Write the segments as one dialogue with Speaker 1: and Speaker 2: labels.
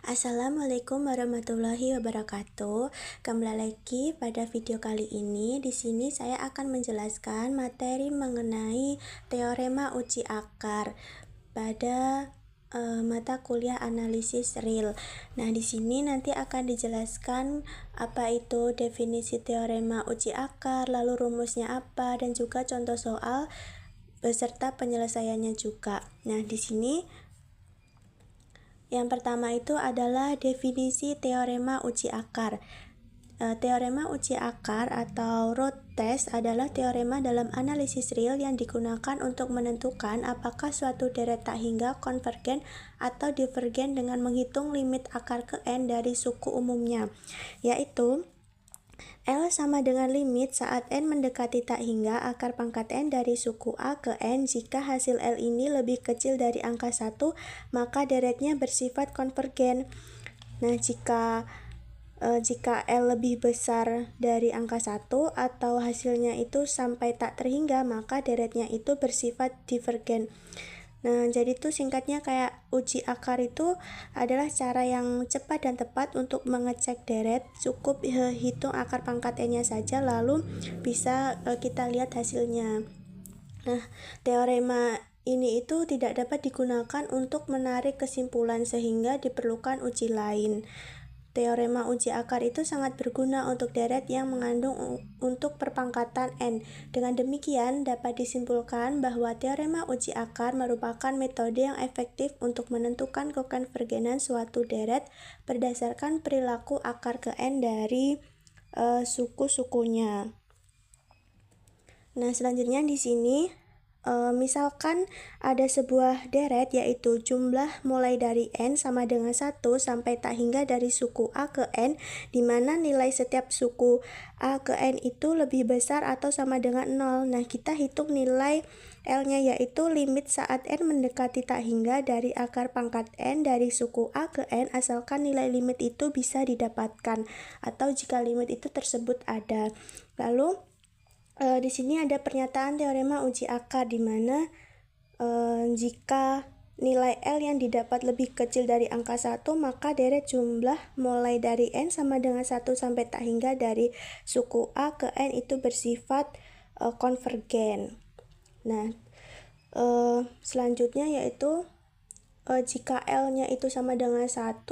Speaker 1: Assalamualaikum warahmatullahi wabarakatuh. Kembali lagi pada video kali ini. Di sini saya akan menjelaskan materi mengenai teorema uji akar pada mata kuliah analisis real. Nah, di sini nanti akan dijelaskan apa itu definisi teorema uji akar, lalu rumusnya apa, dan juga contoh soal beserta penyelesaiannya juga. Nah, di sini yang pertama itu adalah definisi teorema uji akar. Teorema uji akar atau root test adalah teorema dalam analisis real yang digunakan untuk menentukan apakah suatu deret tak hingga konvergen atau divergen dengan menghitung limit akar ke n dari suku umumnya, yaitu L sama dengan limit saat n mendekati tak hingga akar pangkat n dari suku A ke n. Jika hasil L ini lebih kecil dari angka 1, maka deretnya bersifat konvergen. Nah, jika L lebih besar dari angka 1 atau hasilnya itu sampai tak terhingga, maka deretnya itu bersifat divergen. Nah, jadi itu singkatnya kayak uji akar itu adalah cara yang cepat dan tepat untuk mengecek deret. Cukup hitung akar pangkat n-nya saja, lalu bisa kita lihat hasilnya. Nah, teorema ini itu tidak dapat digunakan untuk menarik kesimpulan sehingga diperlukan uji lain. Teorema uji akar itu sangat berguna untuk deret yang mengandung untuk perpangkatan n. Dengan demikian, dapat disimpulkan bahwa teorema uji akar merupakan metode yang efektif untuk menentukan kekonvergenan suatu deret berdasarkan perilaku akar ke n dari suku-sukunya. Nah, selanjutnya di sini misalkan ada sebuah deret yaitu jumlah mulai dari n sama dengan 1 sampai tak hingga dari suku A ke n, di mana nilai setiap suku A ke n itu lebih besar atau sama dengan 0. Nah, kita hitung nilai L-nya yaitu limit saat n mendekati tak hingga dari akar pangkat n dari suku A ke n, asalkan nilai limit itu bisa didapatkan atau jika limit itu tersebut ada. Lalu di sini ada pernyataan teorema uji akar di mana jika nilai L yang didapat lebih kecil dari angka 1, maka deret jumlah mulai dari n sama dengan 1 sampai tak hingga dari suku A ke n itu bersifat konvergen. Nah, selanjutnya yaitu jika L-nya itu sama dengan 1,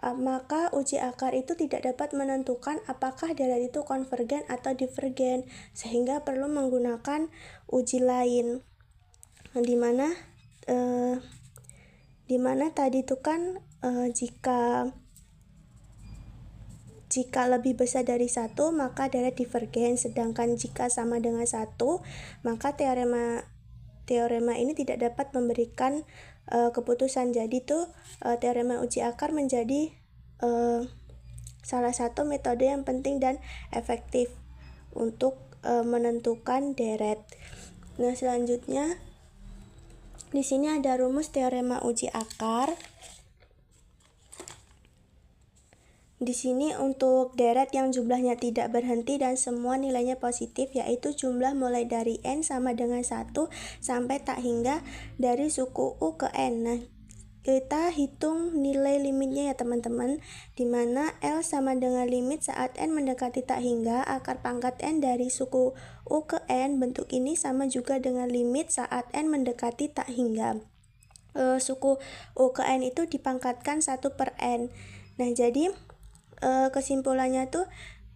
Speaker 1: maka uji akar itu tidak dapat menentukan apakah deret itu konvergen atau divergen, sehingga perlu menggunakan uji lain, dimana tadi itu kan jika lebih besar dari 1 maka deret divergen, sedangkan jika sama dengan 1 maka teorema ini tidak dapat memberikan keputusan. Jadi tuh teorema uji akar menjadi salah satu metode yang penting dan efektif untuk menentukan deret. Nah, selanjutnya di sini ada rumus teorema uji akar. Di sini untuk deret yang jumlahnya tidak berhenti dan semua nilainya positif, yaitu jumlah mulai dari n sama dengan 1 sampai tak hingga dari suku U ke n. Nah, kita hitung nilai limitnya ya teman-teman, dimana L sama dengan limit saat n mendekati tak hingga akar pangkat n dari suku U ke n. Bentuk ini sama juga dengan limit saat n mendekati tak hingga. Suku U ke n itu dipangkatkan 1 per n. Nah, jadi kesimpulannya tuh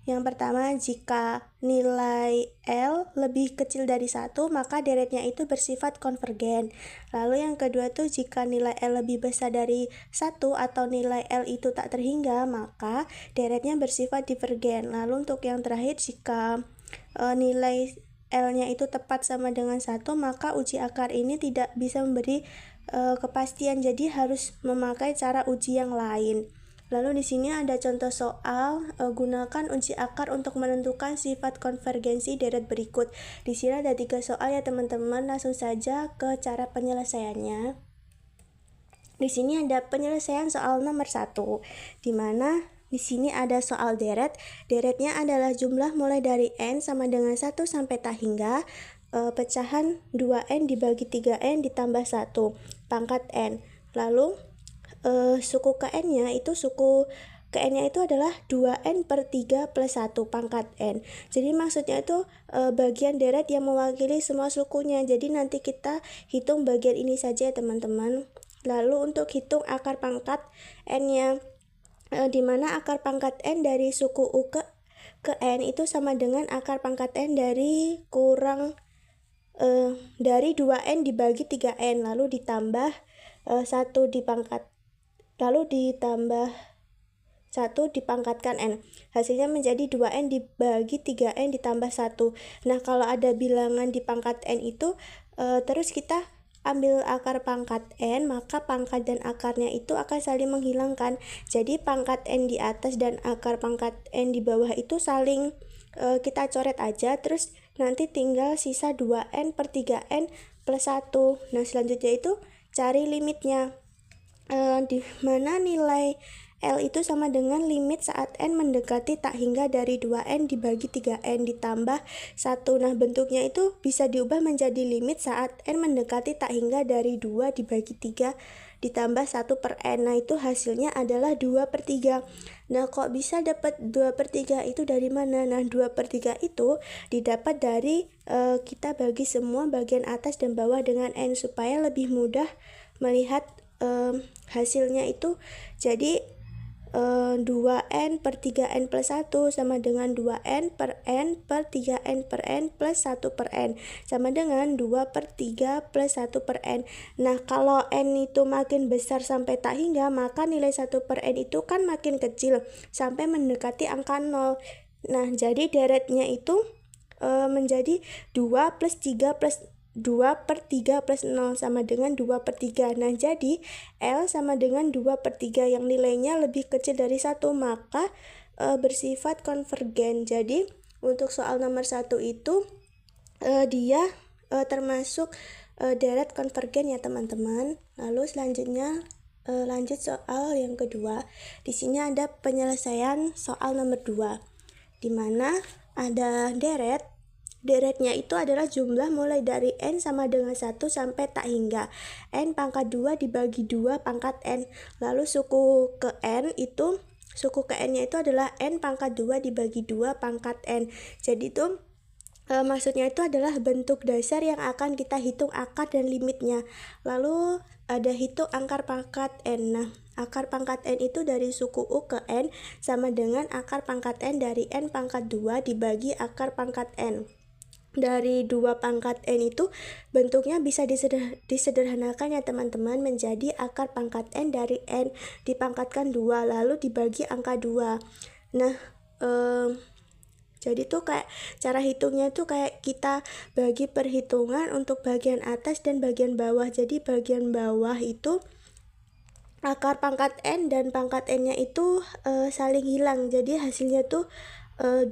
Speaker 1: yang pertama, jika nilai L lebih kecil dari 1 maka deretnya itu bersifat konvergen. Lalu yang kedua tuh jika nilai L lebih besar dari 1 atau nilai L itu tak terhingga maka deretnya bersifat divergen. Lalu untuk yang terakhir, jika nilai L-nya itu tepat sama dengan 1 maka uji akar ini tidak bisa memberi kepastian, jadi harus memakai cara uji yang lain. Lalu di sini ada contoh soal, gunakan uji akar untuk menentukan sifat konvergensi deret berikut. Di sini ada 3 soal ya teman-teman, langsung saja ke cara penyelesaiannya. Di sini ada penyelesaian soal nomor 1, di mana di sini ada soal deret. Deretnya adalah jumlah mulai dari n sama dengan 1 sampai tak hingga pecahan 2n dibagi 3n ditambah 1 pangkat n. Lalu suku Kn-nya itu Kn-nya itu adalah 2n per 3 plus 1 pangkat n. Jadi maksudnya itu bagian deret yang mewakili semua sukunya. Jadi nanti kita hitung bagian ini saja ya teman-teman. Lalu untuk hitung akar pangkat n-nya, di mana akar pangkat n dari suku U ke n itu sama dengan akar pangkat n dari dari 2n dibagi 3n, lalu ditambah 1 dipangkatkan n. Hasilnya menjadi 2n dibagi 3n ditambah 1. Nah, kalau ada bilangan di pangkat n itu, terus kita ambil akar pangkat n, maka pangkat dan akarnya itu akan saling menghilangkan. Jadi pangkat n di atas dan akar pangkat n di bawah itu saling kita coret aja, terus nanti tinggal sisa 2n per 3n plus 1. Nah, selanjutnya itu cari limitnya, di mana nilai L itu sama dengan limit saat n mendekati tak hingga dari 2n dibagi 3n ditambah 1. Nah, bentuknya itu bisa diubah menjadi limit saat n mendekati tak hingga dari 2 dibagi 3 ditambah 1 per n. Nah, itu hasilnya adalah 2 per 3. Nah, kok bisa dapat 2 per 3 itu dari mana? Nah, 2 per 3 itu didapat dari kita bagi semua bagian atas dan bawah dengan n supaya lebih mudah melihat hasilnya itu. Jadi 2n per 3n plus 1 sama dengan 2n per n per 3n per n plus 1 per n sama dengan 2 per 3 plus 1 per n. Nah, kalau n itu makin besar sampai tak hingga, maka nilai 1 per n itu kan makin kecil sampai mendekati angka 0. Nah, jadi deretnya itu menjadi 2 plus 3 plus 2 per 3 plus 0 sama dengan 2 per 3. Nah, jadi L sama dengan 2 per 3 yang nilainya lebih kecil dari 1, maka bersifat konvergen. Jadi untuk soal nomor 1 itu dia termasuk deret konvergen ya teman-teman. Lalu selanjutnya lanjut soal yang kedua. Di sini ada penyelesaian soal nomor 2, di mana ada Deretnya itu adalah jumlah mulai dari n sama dengan 1 sampai tak hingga n pangkat 2 dibagi 2 pangkat n. Lalu suku Kn-nya itu adalah n pangkat 2 dibagi 2 pangkat n. Jadi itu maksudnya itu adalah bentuk dasar yang akan kita hitung akar dan limitnya. Lalu ada hitung akar pangkat n. Nah, akar pangkat n itu dari suku U ke n sama dengan akar pangkat n dari n pangkat 2 dibagi akar pangkat n. Dari 2 pangkat n itu bentuknya bisa disederhanakan ya teman-teman menjadi akar pangkat n dari n dipangkatkan 2 lalu dibagi angka 2. Nah, jadi tuh kayak cara hitungnya tuh kayak kita bagi perhitungan untuk bagian atas dan bagian bawah. Jadi bagian bawah itu akar pangkat n dan pangkat n-nya itu saling hilang. Jadi hasilnya tuh 2.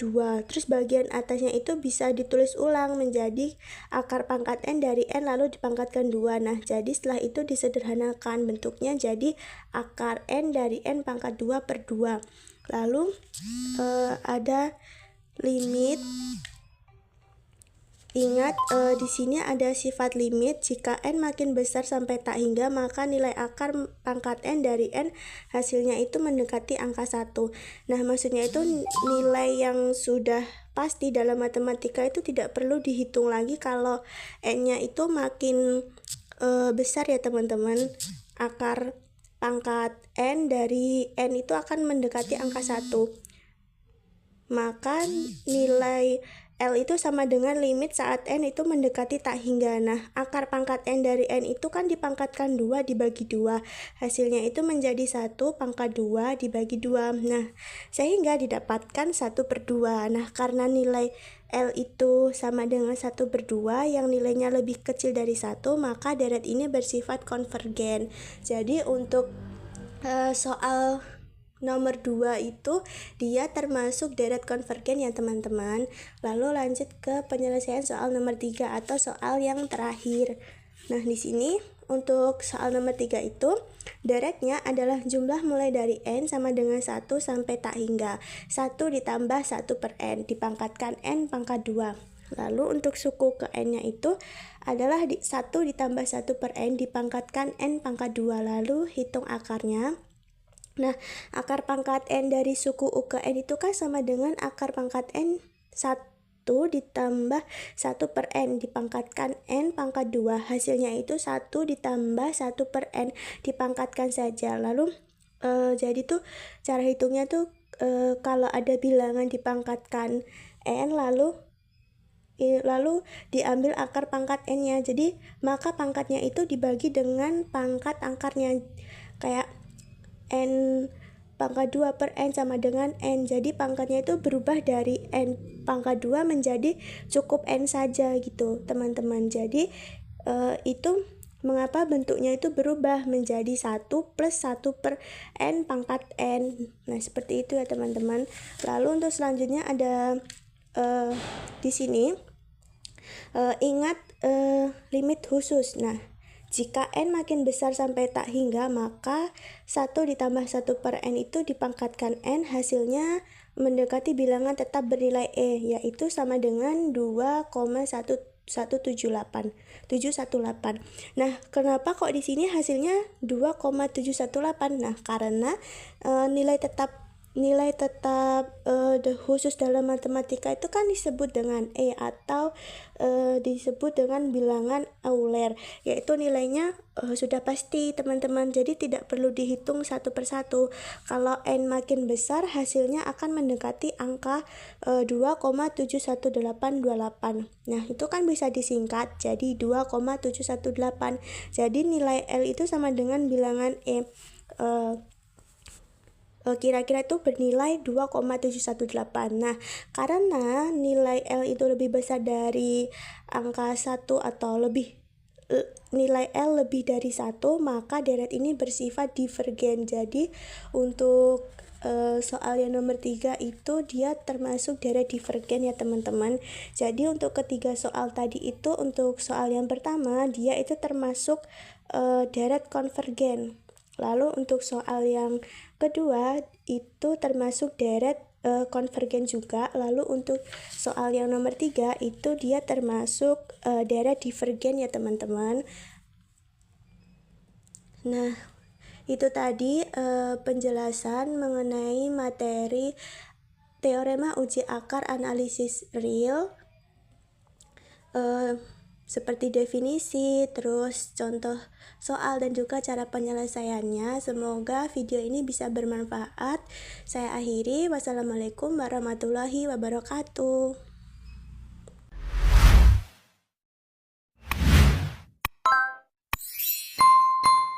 Speaker 1: Terus bagian atasnya itu bisa ditulis ulang menjadi akar pangkat n dari n lalu dipangkatkan 2. Nah, jadi setelah itu disederhanakan bentuknya jadi akar n dari n pangkat 2 per 2. Lalu ada limit. Ingat, di sini ada sifat limit. Jika n makin besar sampai tak hingga, maka nilai akar pangkat n dari n hasilnya itu mendekati angka 1. Nah, maksudnya itu nilai yang sudah pasti dalam matematika itu tidak perlu dihitung lagi kalau n-nya itu makin besar ya teman-teman. Akar pangkat n dari n itu akan mendekati angka 1. Maka nilai L itu sama dengan limit saat n itu mendekati tak hingga. Nah, akar pangkat n dari n itu kan dipangkatkan 2 dibagi 2. Hasilnya itu menjadi 1 pangkat 2 dibagi 2. Nah, sehingga didapatkan 1 per 2. Nah, karena nilai L itu sama dengan 1 per 2 yang nilainya lebih kecil dari 1, maka deret ini bersifat konvergen. Jadi untuk soal nomor 2 itu dia termasuk deret konvergen ya teman-teman. Lalu lanjut ke penyelesaian soal nomor 3 atau soal yang terakhir. Nah, di sini untuk soal nomor 3 itu deretnya adalah jumlah mulai dari n sama dengan 1 sampai tak hingga 1 ditambah 1 per n dipangkatkan n pangkat 2. Lalu untuk suku ke n-nya itu adalah 1 ditambah 1 per n dipangkatkan n pangkat 2. Lalu hitung akarnya. Nah, akar pangkat n dari suku u ke n itu kan sama dengan akar pangkat n 1 ditambah 1 per n dipangkatkan n pangkat 2. Hasilnya itu 1 ditambah 1 per n dipangkatkan saja. Lalu jadi tuh cara hitungnya tuh kalau ada bilangan dipangkatkan n lalu diambil akar pangkat n-nya. Jadi maka pangkatnya itu dibagi dengan pangkat akarnya. Kayak n pangkat 2 per n sama dengan n. Jadi pangkatnya itu berubah dari n pangkat 2 menjadi cukup n saja gitu, teman-teman. Jadi itu mengapa bentuknya itu berubah menjadi 1 plus 1 per n pangkat n. Nah, seperti itu ya, teman-teman. Lalu untuk selanjutnya ada di sini ingat limit khusus. Nah, jika n makin besar sampai tak hingga, maka 1 ditambah 1 per n itu dipangkatkan n, hasilnya mendekati bilangan tetap bernilai e, yaitu sama dengan 2,718. Nah, kenapa kok di sini hasilnya 2,718? Nah, karena nilai tetap khusus dalam matematika itu kan disebut dengan e atau disebut dengan bilangan Euler, yaitu nilainya sudah pasti, teman-teman. Jadi tidak perlu dihitung satu persatu. Kalau n makin besar, hasilnya akan mendekati angka 2,71828. Nah, itu kan bisa disingkat jadi 2,718. Jadi nilai L itu sama dengan bilangan e. Kira-kira itu bernilai 2,718. Nah, karena nilai L itu lebih besar dari angka 1 atau nilai L lebih dari 1, maka deret ini bersifat divergen. Jadi untuk soal yang nomor 3 itu dia termasuk deret divergen ya, teman-teman. Jadi untuk ketiga soal tadi itu, untuk soal yang pertama dia itu termasuk deret konvergen. Lalu untuk soal yang kedua itu termasuk deret konvergen juga. Lalu untuk soal yang nomor 3 itu dia termasuk deret divergen ya, teman-teman. Nah, itu tadi penjelasan mengenai materi teorema uji akar analisis real, seperti definisi, terus contoh soal dan juga cara penyelesaiannya. Semoga video ini bisa bermanfaat. Saya akhiri. Wassalamualaikum warahmatullahi wabarakatuh.